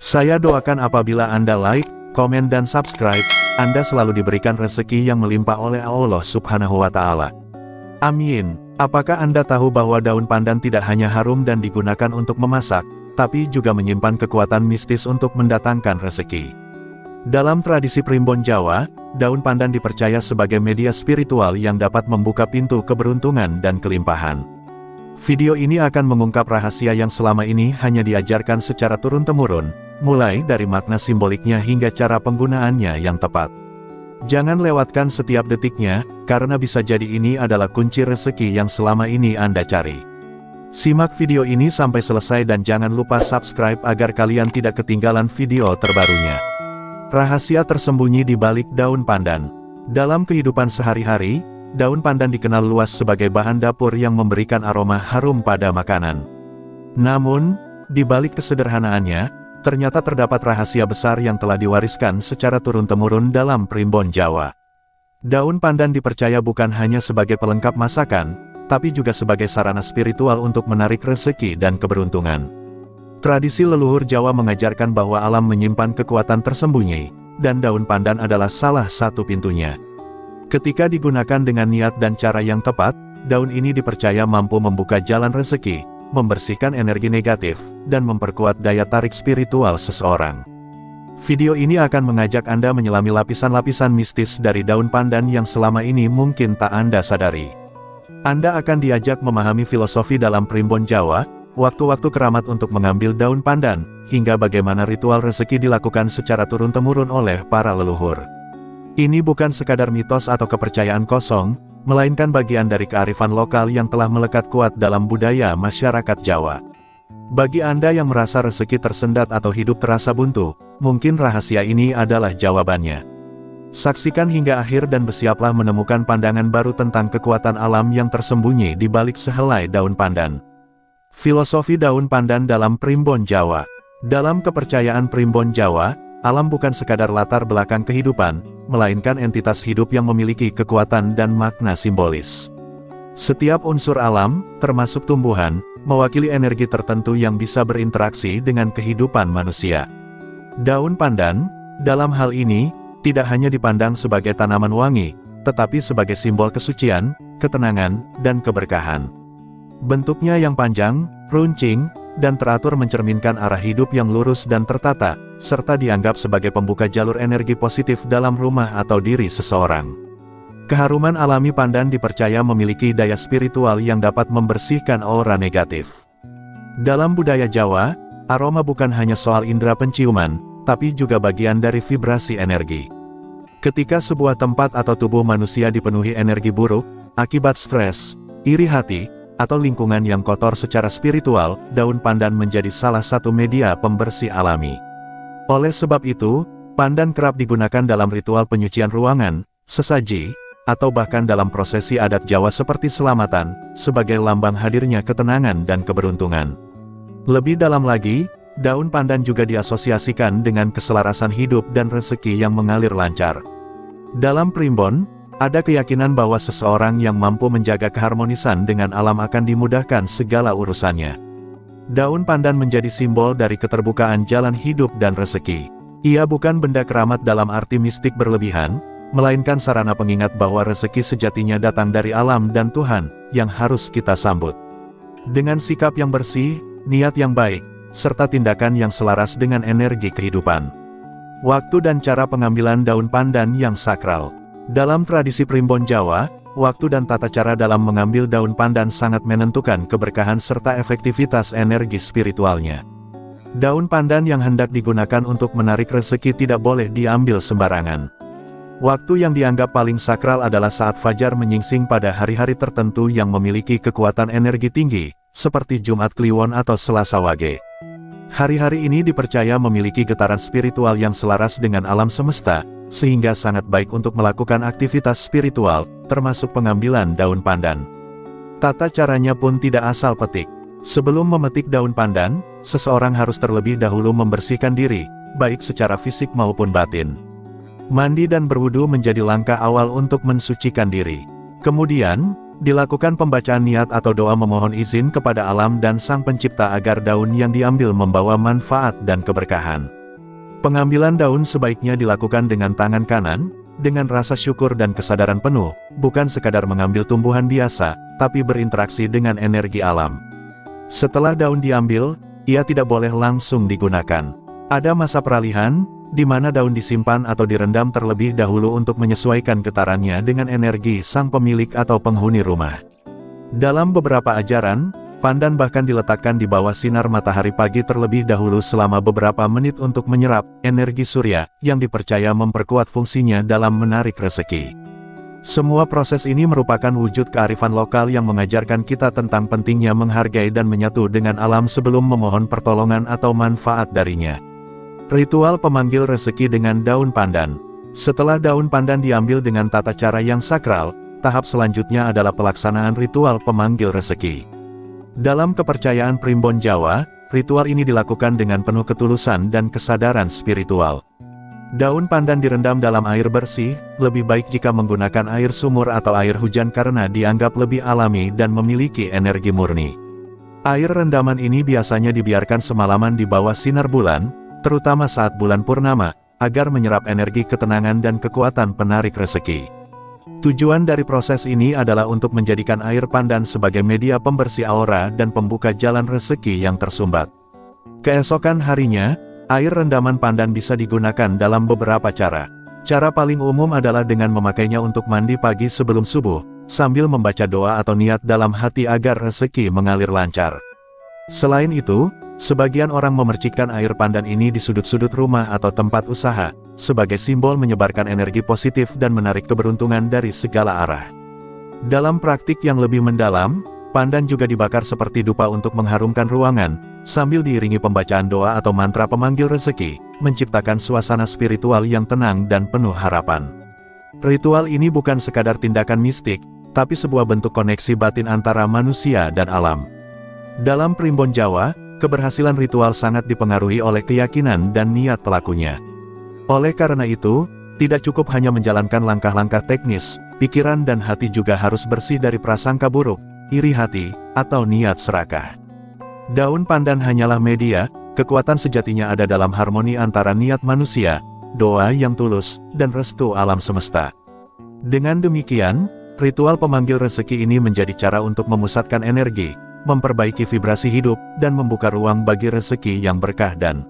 Saya doakan apabila Anda like, komen dan subscribe, Anda selalu diberikan rezeki yang melimpah oleh Allah Subhanahu wa Ta'ala. Amin. Apakah Anda tahu bahwa daun pandan tidak hanya harum dan digunakan untuk memasak, tapi juga menyimpan kekuatan mistis untuk mendatangkan rezeki? Dalam tradisi Primbon Jawa, daun pandan dipercaya sebagai media spiritual yang dapat membuka pintu keberuntungan dan kelimpahan. Video ini akan mengungkap rahasia yang selama ini hanya diajarkan secara turun-temurun, mulai dari makna simboliknya hingga cara penggunaannya yang tepat. Jangan lewatkan setiap detiknya, karena bisa jadi ini adalah kunci rezeki yang selama ini Anda cari. Simak video ini sampai selesai dan jangan lupa subscribe agar kalian tidak ketinggalan video terbarunya. Rahasia tersembunyi di balik daun pandan. Dalam kehidupan sehari-hari, daun pandan dikenal luas sebagai bahan dapur yang memberikan aroma harum pada makanan. Namun, di balik kesederhanaannya, ternyata terdapat rahasia besar yang telah diwariskan secara turun-temurun dalam Primbon Jawa. Daun pandan dipercaya bukan hanya sebagai pelengkap masakan, tapi juga sebagai sarana spiritual untuk menarik rezeki dan keberuntungan. Tradisi leluhur Jawa mengajarkan bahwa alam menyimpan kekuatan tersembunyi, dan daun pandan adalah salah satu pintunya. Ketika digunakan dengan niat dan cara yang tepat, daun ini dipercaya mampu membuka jalan rezeki, membersihkan energi negatif, dan memperkuat daya tarik spiritual seseorang. Video ini akan mengajak Anda menyelami lapisan-lapisan mistis dari daun pandan yang selama ini mungkin tak Anda sadari. Anda akan diajak memahami filosofi dalam Primbon Jawa, waktu-waktu keramat untuk mengambil daun pandan, hingga bagaimana ritual rezeki dilakukan secara turun-temurun oleh para leluhur. Ini bukan sekadar mitos atau kepercayaan kosong, melainkan bagian dari kearifan lokal yang telah melekat kuat dalam budaya masyarakat Jawa. Bagi Anda yang merasa rezeki tersendat atau hidup terasa buntu, mungkin rahasia ini adalah jawabannya. Saksikan hingga akhir dan bersiaplah menemukan pandangan baru tentang kekuatan alam yang tersembunyi di balik sehelai daun pandan. Filosofi daun pandan dalam Primbon Jawa. Dalam kepercayaan Primbon Jawa, alam bukan sekadar latar belakang kehidupan, melainkan entitas hidup yang memiliki kekuatan dan makna simbolis. Setiap unsur alam, termasuk tumbuhan, mewakili energi tertentu yang bisa berinteraksi dengan kehidupan manusia. Daun pandan, dalam hal ini, tidak hanya dipandang sebagai tanaman wangi, tetapi sebagai simbol kesucian, ketenangan, dan keberkahan. Bentuknya yang panjang, runcing, dan teratur mencerminkan arah hidup yang lurus dan tertata, serta dianggap sebagai pembuka jalur energi positif dalam rumah atau diri seseorang. Keharuman alami pandan dipercaya memiliki daya spiritual yang dapat membersihkan aura negatif. Dalam budaya Jawa, aroma bukan hanya soal indera penciuman, tapi juga bagian dari vibrasi energi. Ketika sebuah tempat atau tubuh manusia dipenuhi energi buruk, akibat stres, iri hati, atau lingkungan yang kotor secara spiritual, daun pandan menjadi salah satu media pembersih alami. Oleh sebab itu, pandan kerap digunakan dalam ritual penyucian ruangan, sesaji, atau bahkan dalam prosesi adat Jawa seperti selamatan, sebagai lambang hadirnya ketenangan dan keberuntungan. Lebih dalam lagi, daun pandan juga diasosiasikan dengan keselarasan hidup dan rezeki yang mengalir lancar. Dalam Primbon, ada keyakinan bahwa seseorang yang mampu menjaga keharmonisan dengan alam akan dimudahkan segala urusannya. Daun pandan menjadi simbol dari keterbukaan jalan hidup dan rezeki. Ia bukan benda keramat dalam arti mistik berlebihan, melainkan sarana pengingat bahwa rezeki sejatinya datang dari alam dan Tuhan, yang harus kita sambut. Dengan sikap yang bersih, niat yang baik, serta tindakan yang selaras dengan energi kehidupan. Waktu dan cara pengambilan daun pandan yang sakral. Dalam tradisi Primbon Jawa, waktu dan tata cara dalam mengambil daun pandan sangat menentukan keberkahan serta efektivitas energi spiritualnya. Daun pandan yang hendak digunakan untuk menarik rezeki tidak boleh diambil sembarangan. Waktu yang dianggap paling sakral adalah saat fajar menyingsing pada hari-hari tertentu yang memiliki kekuatan energi tinggi, seperti Jumat Kliwon atau Selasa Wage. Hari-hari ini dipercaya memiliki getaran spiritual yang selaras dengan alam semesta, sehingga sangat baik untuk melakukan aktivitas spiritual, termasuk pengambilan daun pandan. Tata caranya pun tidak asal petik. Sebelum memetik daun pandan, seseorang harus terlebih dahulu membersihkan diri, baik secara fisik maupun batin. Mandi dan berwudu menjadi langkah awal untuk mensucikan diri. Kemudian, dilakukan pembacaan niat atau doa memohon izin kepada alam dan Sang Pencipta agar daun yang diambil membawa manfaat dan keberkahan. Pengambilan daun sebaiknya dilakukan dengan tangan kanan, dengan rasa syukur dan kesadaran penuh, bukan sekadar mengambil tumbuhan biasa, tapi berinteraksi dengan energi alam. Setelah daun diambil, ia tidak boleh langsung digunakan. Ada masa peralihan, di mana daun disimpan atau direndam terlebih dahulu untuk menyesuaikan getarannya dengan energi sang pemilik atau penghuni rumah. Dalam beberapa ajaran, pandan bahkan diletakkan di bawah sinar matahari pagi terlebih dahulu selama beberapa menit untuk menyerap energi surya, yang dipercaya memperkuat fungsinya dalam menarik rezeki. Semua proses ini merupakan wujud kearifan lokal yang mengajarkan kita tentang pentingnya menghargai dan menyatu dengan alam sebelum memohon pertolongan atau manfaat darinya. Ritual pemanggil rezeki dengan daun pandan. Setelah daun pandan diambil dengan tata cara yang sakral, tahap selanjutnya adalah pelaksanaan ritual pemanggil rezeki. Dalam kepercayaan Primbon Jawa, ritual ini dilakukan dengan penuh ketulusan dan kesadaran spiritual. Daun pandan direndam dalam air bersih, lebih baik jika menggunakan air sumur atau air hujan karena dianggap lebih alami dan memiliki energi murni. Air rendaman ini biasanya dibiarkan semalaman di bawah sinar bulan, terutama saat bulan purnama, agar menyerap energi ketenangan dan kekuatan penarik rezeki. Tujuan dari proses ini adalah untuk menjadikan air pandan sebagai media pembersih aura dan pembuka jalan rezeki yang tersumbat. Keesokan harinya, air rendaman pandan bisa digunakan dalam beberapa cara. Cara paling umum adalah dengan memakainya untuk mandi pagi sebelum subuh, sambil membaca doa atau niat dalam hati agar rezeki mengalir lancar. Selain itu, sebagian orang memercikkan air pandan ini di sudut-sudut rumah atau tempat usaha, sebagai simbol menyebarkan energi positif dan menarik keberuntungan dari segala arah. Dalam praktik yang lebih mendalam, pandan juga dibakar seperti dupa untuk mengharumkan ruangan, sambil diiringi pembacaan doa atau mantra pemanggil rezeki, menciptakan suasana spiritual yang tenang dan penuh harapan. Ritual ini bukan sekadar tindakan mistik, tapi sebuah bentuk koneksi batin antara manusia dan alam. Dalam Primbon Jawa, keberhasilan ritual sangat dipengaruhi oleh keyakinan dan niat pelakunya. Oleh karena itu, tidak cukup hanya menjalankan langkah-langkah teknis, pikiran dan hati juga harus bersih dari prasangka buruk, iri hati, atau niat serakah. Daun pandan hanyalah media, kekuatan sejatinya ada dalam harmoni antara niat manusia, doa yang tulus, dan restu alam semesta. Dengan demikian, ritual pemanggil rezeki ini menjadi cara untuk memusatkan energi, memperbaiki vibrasi hidup, dan membuka ruang bagi rezeki yang berkah dan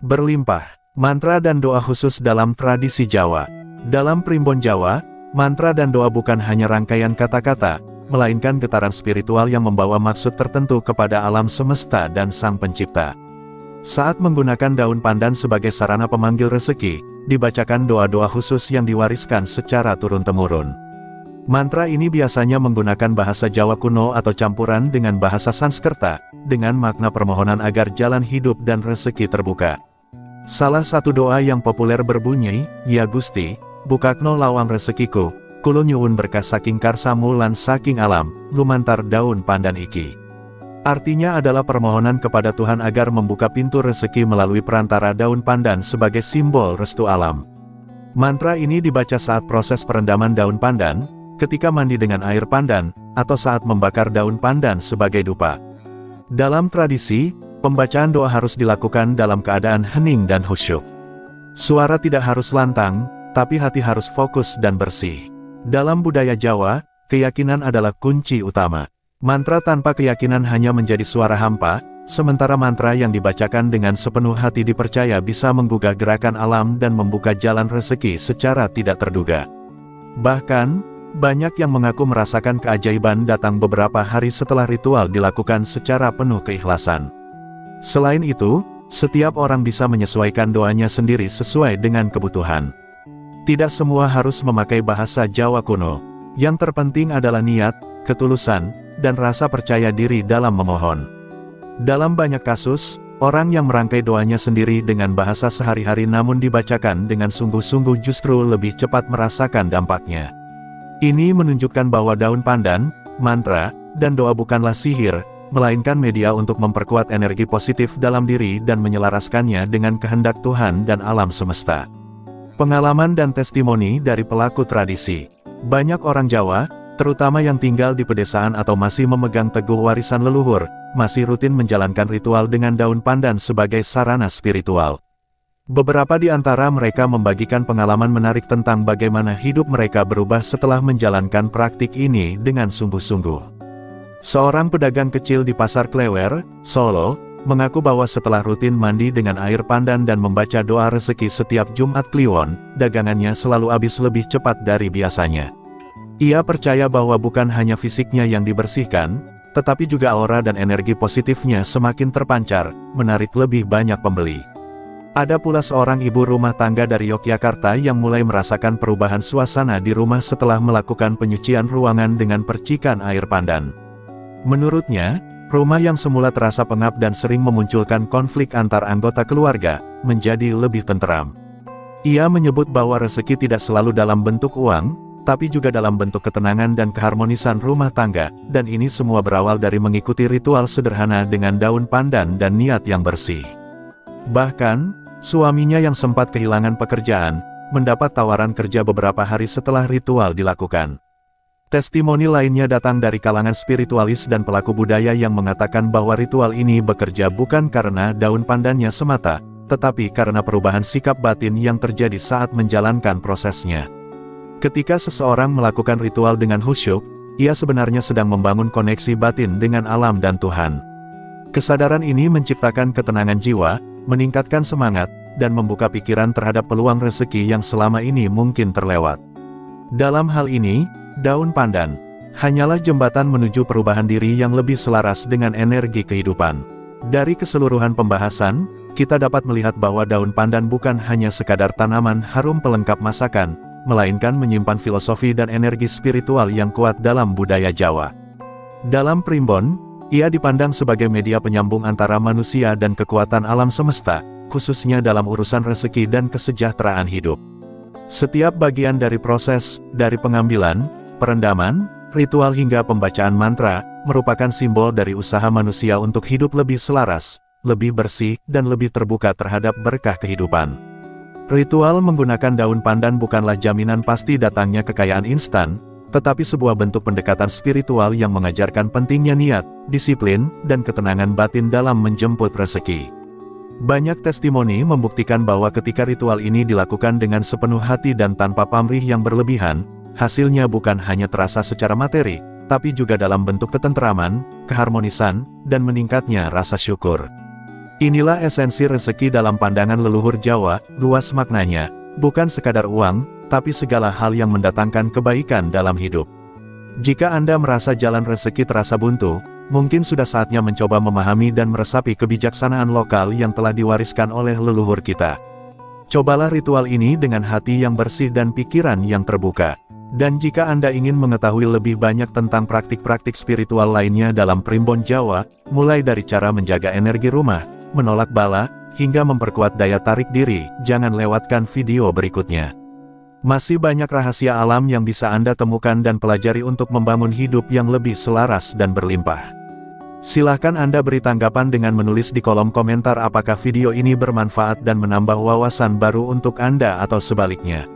berlimpah. Mantra dan doa khusus dalam tradisi Jawa. Dalam Primbon Jawa, mantra dan doa bukan hanya rangkaian kata-kata, melainkan getaran spiritual yang membawa maksud tertentu kepada alam semesta dan Sang Pencipta. Saat menggunakan daun pandan sebagai sarana pemanggil rezeki, dibacakan doa-doa khusus yang diwariskan secara turun-temurun. Mantra ini biasanya menggunakan bahasa Jawa kuno atau campuran dengan bahasa Sanskerta, dengan makna permohonan agar jalan hidup dan rezeki terbuka. Salah satu doa yang populer berbunyi, "Ya Gusti, bukakno lawang rezekiku, kulo nyuwun berkah saking karsamu lan saking alam, lumantar daun pandan iki." Artinya adalah permohonan kepada Tuhan agar membuka pintu rezeki melalui perantara daun pandan sebagai simbol restu alam. Mantra ini dibaca saat proses perendaman daun pandan, ketika mandi dengan air pandan, atau saat membakar daun pandan sebagai dupa. Dalam tradisi, pembacaan doa harus dilakukan dalam keadaan hening dan khusyuk. Suara tidak harus lantang, tapi hati harus fokus dan bersih. Dalam budaya Jawa, keyakinan adalah kunci utama. Mantra tanpa keyakinan hanya menjadi suara hampa, sementara mantra yang dibacakan dengan sepenuh hati dipercaya bisa menggugah gerakan alam dan membuka jalan rezeki secara tidak terduga. Bahkan, banyak yang mengaku merasakan keajaiban datang beberapa hari setelah ritual dilakukan secara penuh keikhlasan. Selain itu, setiap orang bisa menyesuaikan doanya sendiri sesuai dengan kebutuhan. Tidak semua harus memakai bahasa Jawa kuno. Yang terpenting adalah niat, ketulusan, dan rasa percaya diri dalam memohon. Dalam banyak kasus, orang yang merangkai doanya sendiri dengan bahasa sehari-hari namun dibacakan dengan sungguh-sungguh justru lebih cepat merasakan dampaknya. Ini menunjukkan bahwa daun pandan, mantra, dan doa bukanlah sihir, melainkan media untuk memperkuat energi positif dalam diri dan menyelaraskannya dengan kehendak Tuhan dan alam semesta. Pengalaman dan testimoni dari pelaku tradisi. Banyak orang Jawa, terutama yang tinggal di pedesaan atau masih memegang teguh warisan leluhur, masih rutin menjalankan ritual dengan daun pandan sebagai sarana spiritual. Beberapa di antara mereka membagikan pengalaman menarik tentang bagaimana hidup mereka berubah setelah menjalankan praktik ini dengan sungguh-sungguh. Seorang pedagang kecil di Pasar Klewer, Solo, mengaku bahwa setelah rutin mandi dengan air pandan dan membaca doa rezeki setiap Jumat Kliwon, dagangannya selalu habis lebih cepat dari biasanya. Ia percaya bahwa bukan hanya fisiknya yang dibersihkan, tetapi juga aura dan energi positifnya semakin terpancar, menarik lebih banyak pembeli. Ada pula seorang ibu rumah tangga dari Yogyakarta yang mulai merasakan perubahan suasana di rumah setelah melakukan penyucian ruangan dengan percikan air pandan. Menurutnya, rumah yang semula terasa pengap dan sering memunculkan konflik antar anggota keluarga, menjadi lebih tenteram. Ia menyebut bahwa rezeki tidak selalu dalam bentuk uang, tapi juga dalam bentuk ketenangan dan keharmonisan rumah tangga, dan ini semua berawal dari mengikuti ritual sederhana dengan daun pandan dan niat yang bersih. Bahkan, suaminya yang sempat kehilangan pekerjaan, mendapat tawaran kerja beberapa hari setelah ritual dilakukan. Testimoni lainnya datang dari kalangan spiritualis dan pelaku budaya yang mengatakan bahwa ritual ini bekerja bukan karena daun pandannya semata, tetapi karena perubahan sikap batin yang terjadi saat menjalankan prosesnya. Ketika seseorang melakukan ritual dengan khusyuk, ia sebenarnya sedang membangun koneksi batin dengan alam dan Tuhan. Kesadaran ini menciptakan ketenangan jiwa, meningkatkan semangat, dan membuka pikiran terhadap peluang rezeki yang selama ini mungkin terlewat. Dalam hal ini, daun pandan hanyalah jembatan menuju perubahan diri yang lebih selaras dengan energi kehidupan. Dari keseluruhan pembahasan, kita dapat melihat bahwa daun pandan bukan hanya sekadar tanaman harum pelengkap masakan, melainkan menyimpan filosofi dan energi spiritual yang kuat dalam budaya Jawa. Dalam Primbon, ia dipandang sebagai media penyambung antara manusia dan kekuatan alam semesta, khususnya dalam urusan rezeki dan kesejahteraan hidup. Setiap bagian dari proses, dari pengambilan, perendaman, ritual hingga pembacaan mantra, merupakan simbol dari usaha manusia untuk hidup lebih selaras, lebih bersih, dan lebih terbuka terhadap berkah kehidupan. Ritual menggunakan daun pandan bukanlah jaminan pasti datangnya kekayaan instan, tetapi sebuah bentuk pendekatan spiritual yang mengajarkan pentingnya niat, disiplin, dan ketenangan batin dalam menjemput rezeki. Banyak testimoni membuktikan bahwa ketika ritual ini dilakukan dengan sepenuh hati dan tanpa pamrih yang berlebihan, hasilnya bukan hanya terasa secara materi, tapi juga dalam bentuk ketenteraman, keharmonisan, dan meningkatnya rasa syukur. Inilah esensi rezeki dalam pandangan leluhur Jawa, luas maknanya, bukan sekadar uang, tapi segala hal yang mendatangkan kebaikan dalam hidup. Jika Anda merasa jalan rezeki terasa buntu, mungkin sudah saatnya mencoba memahami dan meresapi kebijaksanaan lokal yang telah diwariskan oleh leluhur kita. Cobalah ritual ini dengan hati yang bersih dan pikiran yang terbuka. Dan jika Anda ingin mengetahui lebih banyak tentang praktik-praktik spiritual lainnya dalam Primbon Jawa, mulai dari cara menjaga energi rumah, menolak bala, hingga memperkuat daya tarik diri, jangan lewatkan video berikutnya. Masih banyak rahasia alam yang bisa Anda temukan dan pelajari untuk membangun hidup yang lebih selaras dan berlimpah. Silahkan Anda beri tanggapan dengan menulis di kolom komentar apakah video ini bermanfaat dan menambah wawasan baru untuk Anda atau sebaliknya.